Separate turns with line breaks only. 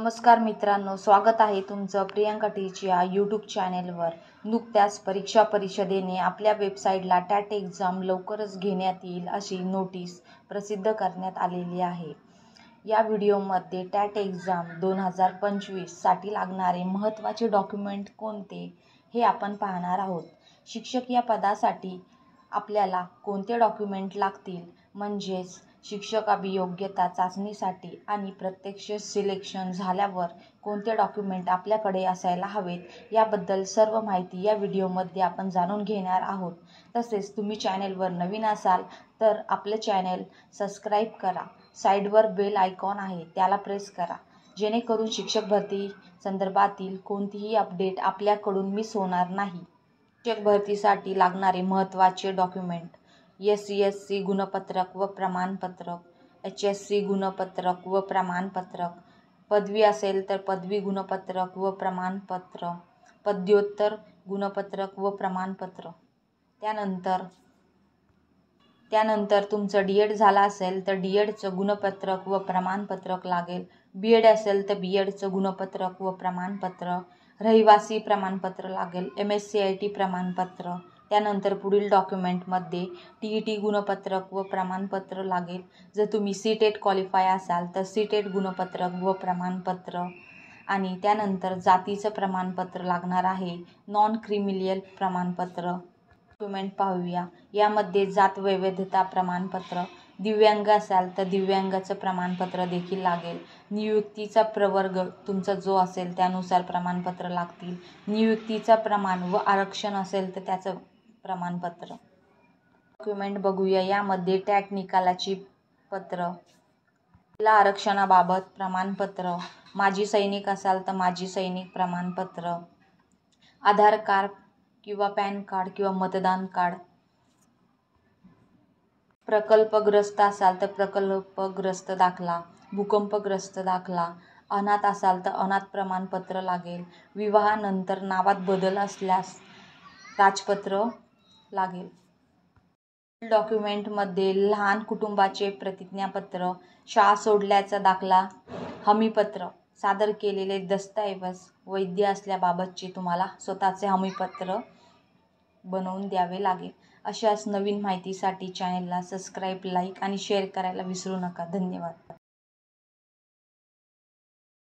नमस्कार मित्रांनो, स्वागत आहे तुमचं प्रियांका टीच्या यूट्यूब चॅनेलवर। नुकत्याच परीक्षा परिषदेने आपल्या वेबसाईटला टॅट एक्झाम लवकरच घेण्यात येईल अशी नोटीस प्रसिद्ध करण्यात आलेली आहे। या व्हिडिओमध्ये टॅट एक्झाम 2025 साठी लागणारे महत्त्वाचे डॉक्युमेंट कोणते हे आपण पाहणार आहोत। शिक्षक या पदासाठी आपल्याला कोणते डॉक्युमेंट लागतील, म्हणजेच शिक्षक अभियोग्यता चाचणीसाठी आणि प्रत्यक्ष सिलेक्शन झाल्यावर कोणते डॉक्युमेंट आपल्याकडे असायला हवेत, याबद्दल सर्व माहिती या व्हिडिओमध्ये आपण जाणून घेणार आहोत। तसेच तुम्ही चॅनेलवर नवीन असाल तर आपले चॅनेल सबस्क्राईब करा। साईडवर बेल आयकॉन आहे त्याला प्रेस करा, जेणेकरून शिक्षक भरती संदर्भातील कोणतीही अपडेट आपल्याकडून मिस होणार नाही। शिक्षक भरतीसाठी लागणारे महत्त्वाचे डॉक्युमेंट: SCSC गुणपत्रक व प्रमाणपत्र, HSC गुणपत्रक व प्रमाणपत्रक, पदवी असेल तर पदवी गुणपत्रक व प्रमाणपत्र, पदव्युत्तर गुणपत्रक व प्रमाणपत्र। त्यानंतर तुमचं DED झालं असेल तर DEDचं गुणपत्रक व प्रमाणपत्रक लागेल। BED असेल तर BEDचं गुणपत्रक व प्रमाणपत्र, रहिवासी प्रमाणपत्र लागेल, MSc IT प्रमाणपत्र। त्यानंतर पुढील डॉक्युमेंटमध्ये TET गुणपत्रक व प्रमाणपत्र लागेल। जर तुम्ही CTET क्वालिफाय असाल तर CTET गुणपत्रक व प्रमाणपत्र, आणि त्यानंतर जातीचं प्रमाणपत्र लागणार आहे, नॉन क्रिमिलियल प्रमाणपत्र। डॉक्युमेंट पाहूया। यामध्ये जात वैधता प्रमाणपत्र, दिव्यांग असाल तर दिव्यांगाचं प्रमाणपत्र देखील लागेल। नियुक्तीचा प्रवर्ग तुमचा जो असेल त्यानुसार प्रमाणपत्र लागतील। नियुक्तीचा प्रमाण व आरक्षण असेल तर त्याचं प्रमाणपत्र। डॉक्युमेंट बघूया। यामध्ये टॅट निकालाची पत्र, महिला आरक्षणाबाबत प्रमाणपत्र, माजी सैनिक असाल तर माजी सैनिक प्रमाणपत्र, आधार कार्ड किंवा पॅन कार्ड किंवा मतदान कार्ड, प्रकल्पग्रस्त असाल तर प्रकल्पग्रस्त दाखला, भूकंपग्रस्त दाखला, अनाथ असाल तर अनाथ प्रमाणपत्र लागेल। विवाहानंतर नावात बदल असल्यास राजपत्र लागेल। डॉक्युमेंटमध्ये लहान कुटुंबाचे प्रतिज्ञापत्र, शाळा सोडल्याचा दाखला, हमीपत्र, सादर केलेले दस्तऐवज वैध असल्याबाबतचे तुम्हाला स्वतःचे हमीपत्र बनवून द्यावे लागेल। अशाच नवीन माहितीसाठी चॅनेलला सबस्क्राईब, लाईक आणि शेअर करायला विसरू नका। धन्यवाद।